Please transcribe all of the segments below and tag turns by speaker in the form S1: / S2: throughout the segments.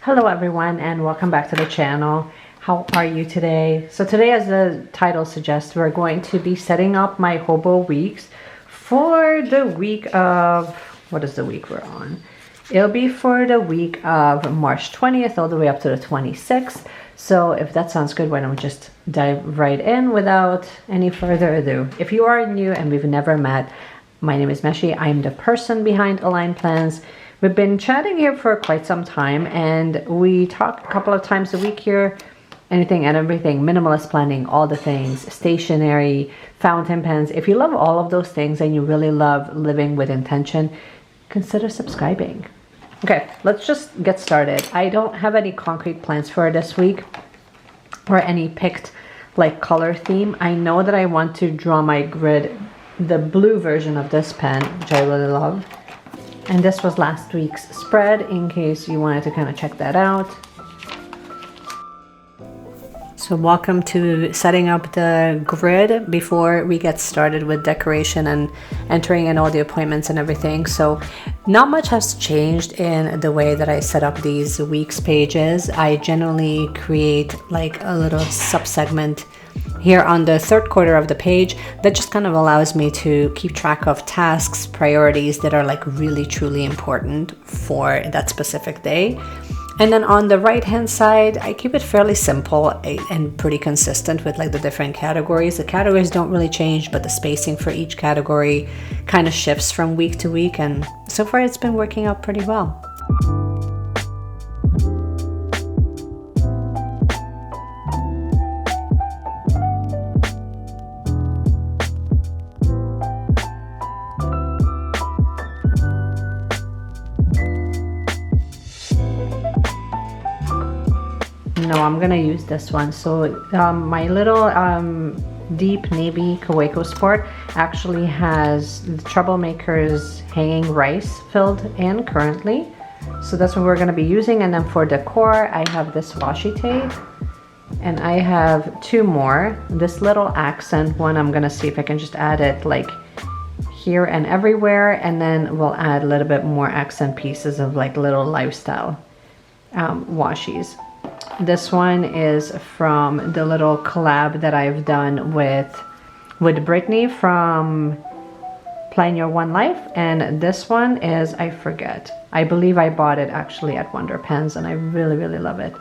S1: Hello everyone and welcome back to the channel. How are you today? So today, as the title suggests, we're going to be setting up my hobo weeks for the week of, what is the week we're on? It'll be for the week of March 20th all the way up to the 26th. So if that sounds good, why don't we just dive right in without any further ado. If you are new and we've never met, my name is Meshi. I'm the person behind Align Plans. We've been chatting here for quite some time and we talk a couple of times a week here. Anything and everything, minimalist planning, all the things, stationery, fountain pens. If you love all of those things and you really love living with intention, consider subscribing. Okay, let's just get started. I don't have any concrete plans for this week or any picked like color theme. I know that I want to draw my grid, the blue version of this pen, which I really love. And this was last week's spread in case you wanted to kind of check that out. So welcome to setting up the grid before we get started with decoration and entering in all the appointments and everything. So not much has changed in the way that I set up these weeks pages. I generally create like a little subsegment here on the third quarter of the page that just kind of allows me to keep track of tasks, priorities that are like really truly important for that specific day. And then on the right hand side, I keep it fairly simple and pretty consistent with like the different categories. The categories don't really change, but the spacing for each category kind of shifts from week to week, and so far it's been working out pretty well. No, I'm gonna use this one. So my little deep navy Kaweco Sport actually has the Troublemakers hanging rice filled in currently. So that's what we're gonna be using. And then for decor, I have this washi tape. And I have two more. This little accent one, I'm gonna see if I can just add it like here and everywhere. And then we'll add a little bit more accent pieces of like little lifestyle washies. This one is from the little collab that I've done with Brittany from Plan Your One Life, and this one is, I forget, I believe I bought it actually at Wonder Pens and I really love it.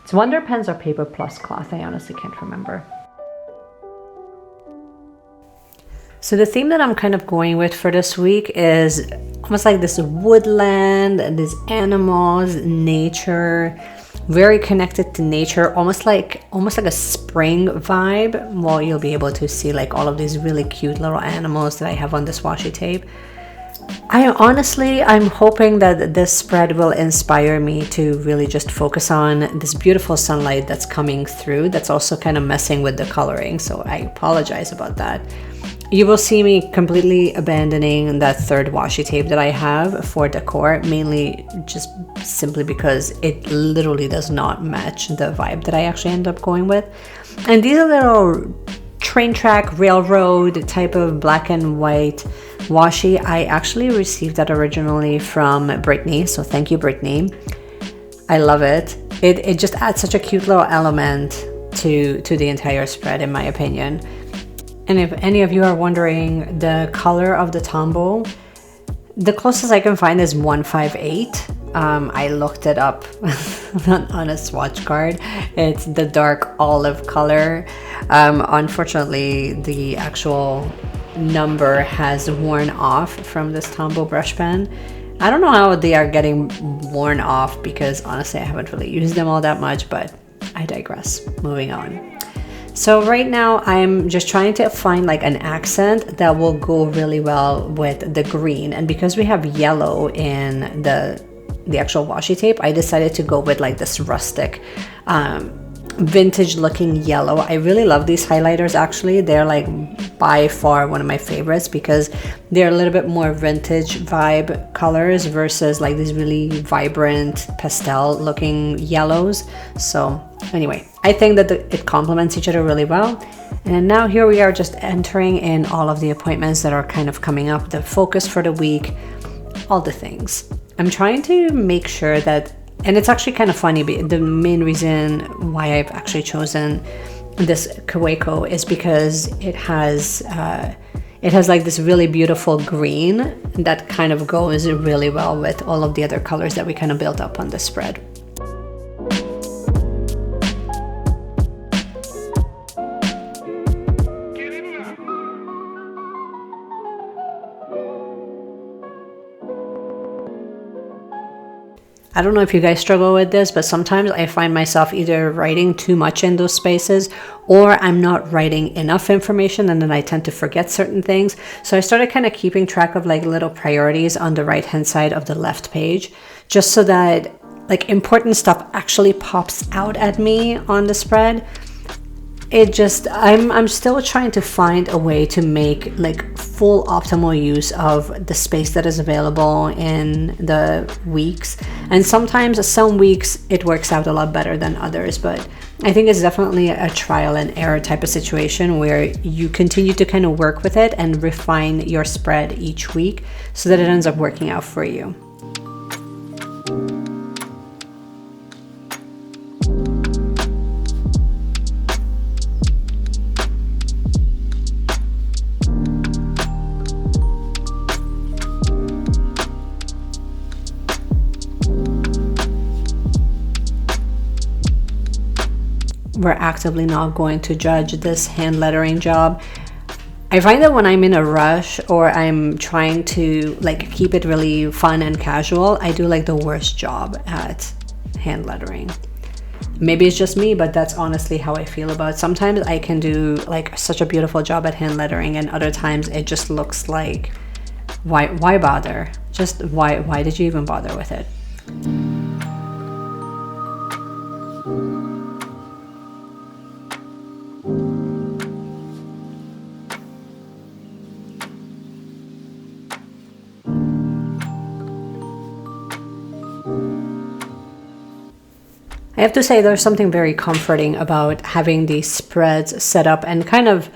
S1: It's Wonder Pens or Paper Plus Cloth, I honestly can't remember. So the theme that I'm kind of going with for this week is almost like this woodland, these animals, nature, very connected to nature, almost like a spring vibe. Well, you'll be able to see like all of these really cute little animals that I have on this washi tape. I'm hoping that this spread will inspire me to really just focus on this beautiful sunlight that's coming through. That's also kind of messing with the coloring, so I apologize about that. You will see me completely abandoning that third washi tape that I have for decor, mainly just simply because it literally does not match the vibe that I actually end up going with. And these are little train track, railroad type of black and white washi. I actually received that originally from Brittany, so thank you, Brittany. I love it. It just adds such a cute little element to the entire spread, in my opinion. And if any of you are wondering the color of the Tombow, the closest I can find is 158. I looked it up on a swatch card. It's the dark olive color. Unfortunately, the actual number has worn off from this Tombow brush pen. I don't know how they are getting worn off because honestly, I haven't really used them all that much, but I digress. Moving on. So right now I'm just trying to find like an accent that will go really well with the green, and because we have yellow in the actual washi tape, I decided to go with like this rustic vintage looking yellow. I really love these highlighters actually. They're like by far one of my favorites because they're a little bit more vintage vibe colors versus like these really vibrant pastel looking yellows. So anyway, I think that it complements each other really well. And now here we are just entering in all of the appointments that are kind of coming up, the focus for the week, all the things. I'm trying to make sure that And it's actually kind of funny. The main reason why I've actually chosen this Kaweco is because it has like this really beautiful green that kind of goes really well with all of the other colors that we kind of built up on this spread. I don't know if you guys struggle with this, but sometimes I find myself either writing too much in those spaces, or I'm not writing enough information, and then I tend to forget certain things. So I started kind of keeping track of like little priorities on the right hand side of the left page, just so that like important stuff actually pops out at me on the spread. I'm still trying to find a way to make like full optimal use of the space that is available in the weeks. And sometimes some weeks it works out a lot better than others, but I think it's definitely a trial and error type of situation where you continue to kind of work with it and refine your spread each week so that it ends up working out for you. We're actively not going to judge this hand lettering job. I find that when I'm in a rush or I'm trying to like keep it really fun and casual, I do like the worst job at hand lettering. Maybe it's just me, but that's honestly how I feel about it. Sometimes I can do like such a beautiful job at hand lettering, and other times it just looks like, why bother? Just why did you even bother with it? I have to say there's something very comforting about having these spreads set up and kind of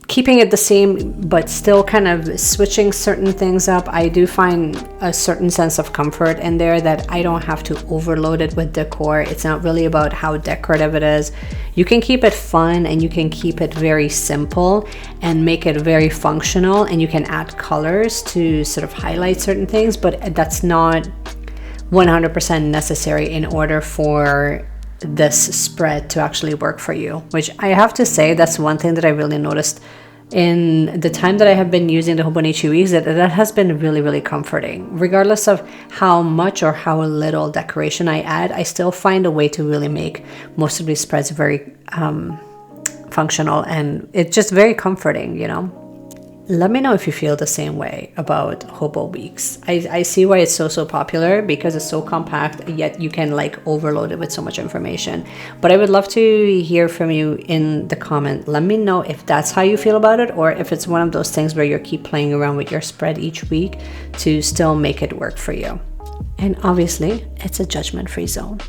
S1: keeping it the same, but still kind of switching certain things up. I do find a certain sense of comfort in there that I don't have to overload it with decor. It's not really about how decorative it is. You can keep it fun and you can keep it very simple and make it very functional, and you can add colors to sort of highlight certain things, but that's not 100% necessary in order for this spread to actually work for you, which I have to say that's one thing that I really noticed in the time that I have been using the Hobonichi weeks, that has been really, really comforting. Regardless of how much or how little decoration I add, I still find a way to really make most of these spreads very functional, and it's just very comforting, you know? Let me know if you feel the same way about Hobo Weeks. I see why it's so popular, because it's so compact, yet you can like overload it with so much information. But I would love to hear from you in the comment. Let me know if that's how you feel about it, or if it's one of those things where you keep playing around with your spread each week to still make it work for you. And obviously, it's a judgment-free zone.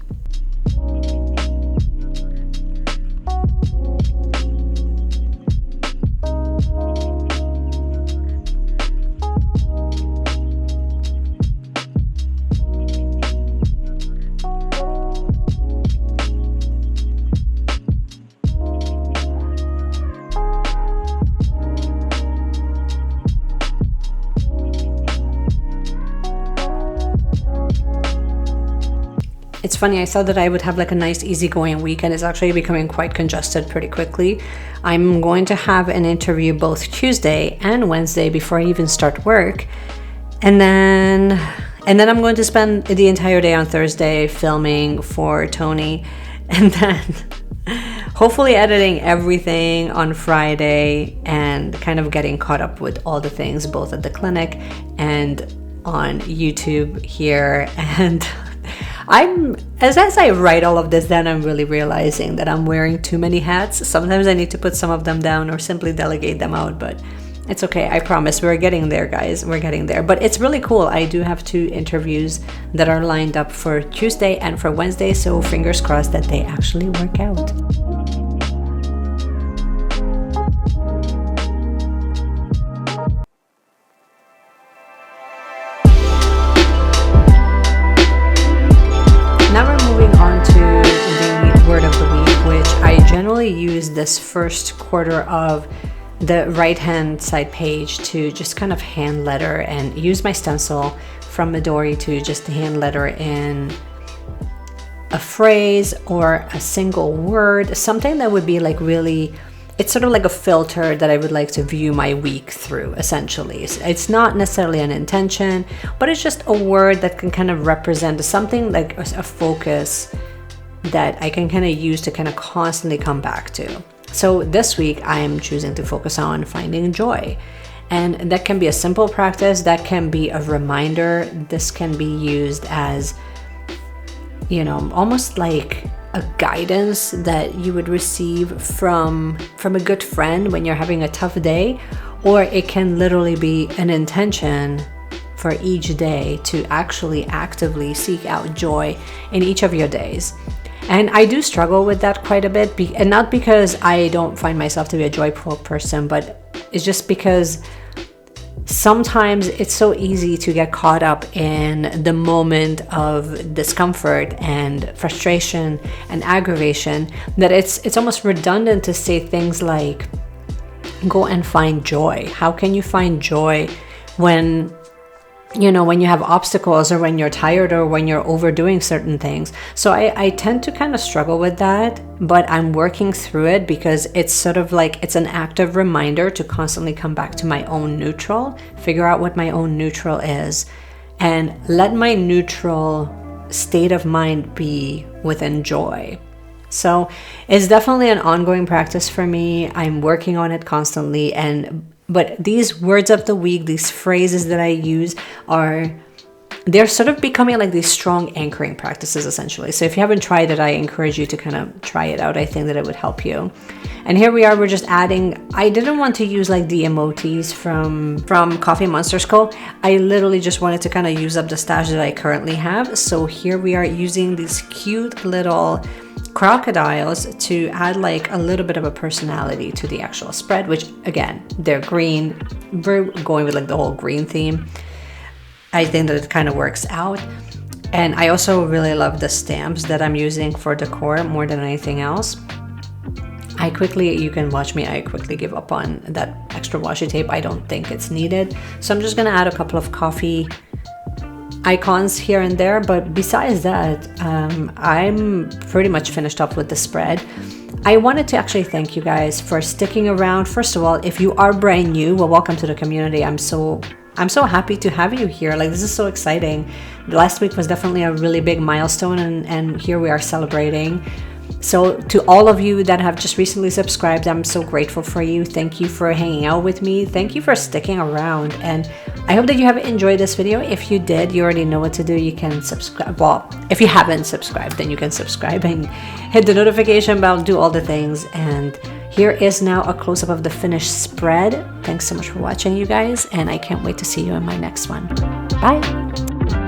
S1: It's funny, I thought that I would have like a nice easygoing week, and it's actually becoming quite congested pretty quickly. I'm going to have an interview both Tuesday and Wednesday before I even start work. And then I'm going to spend the entire day on Thursday filming for Tony, and then hopefully editing everything on Friday and kind of getting caught up with all the things both at the clinic and on YouTube here. And as I write all of this, then I'm really realizing that I'm wearing too many hats. Sometimes I need to put some of them down or simply delegate them out, but it's okay. I promise we're getting there, guys. We're getting there. But it's really cool. I do have 2 interviews that are lined up for Tuesday and for Wednesday, so fingers crossed that they actually work out. this first quarter of the right hand side page to just kind of hand letter and use my stencil from Midori to just hand letter in a phrase or a single word, something that would be like really, it's sort of like a filter that I would like to view my week through, essentially. It's not necessarily an intention, but it's just a word that can kind of represent something like a focus that I can kind of use to kind of constantly come back to. So this week I'm choosing to focus on finding joy. And that can be a simple practice, that can be a reminder. This can be used as, you know, almost like a guidance that you would receive from a good friend when you're having a tough day, or it can literally be an intention for each day to actually actively seek out joy in each of your days. And I do struggle with that quite a bit, and not because I don't find myself to be a joyful person, but it's just because sometimes it's so easy to get caught up in the moment of discomfort and frustration and aggravation that it's almost redundant to say things like, go and find joy. How can you find joy when, you know, when you have obstacles, or when you're tired, or when you're overdoing certain things? So I tend to kind of struggle with that, but I'm working through it because it's sort of like, it's an active reminder to constantly come back to my own neutral, figure out what my own neutral is, and let my neutral state of mind be within joy. So it's definitely an ongoing practice for me. I'm working on it constantly, but these words of the week, these phrases that I use they're sort of becoming like these strong anchoring practices, essentially. So if you haven't tried it, I encourage you to kind of try it out. I think that it would help you. And here we are, we're just adding, I didn't want to use like the emojis from Coffee Monsters Co. I literally just wanted to kind of use up the stash that I currently have. So here we are using these cute little crocodiles to add like a little bit of a personality to the actual spread, which again, they're green. We're going with like the whole green theme. I think that it kind of works out. And I also really love the stamps that I'm using for decor more than anything else. You can watch me, I quickly give up on that extra washi tape. I don't think it's needed. So I'm just gonna add a couple of coffee icons here and there, but besides that, I'm pretty much finished up with the spread. I wanted to actually thank you guys for sticking around. First of all, if you are brand new, well, welcome to the community. I'm so happy to have you here. Like, this is so exciting. Last week was definitely a really big milestone, and here we are celebrating. So to all of you that have just recently subscribed, I'm so grateful for you. Thank you for hanging out with me. Thank you for sticking around. And I hope that you have enjoyed this video. If you did, you already know what to do. You can subscribe. Well, if you haven't subscribed, then you can subscribe and hit the notification bell, do all the things. And here is now a close-up of the finished spread. Thanks so much for watching, you guys. And I can't wait to see you in my next one. Bye.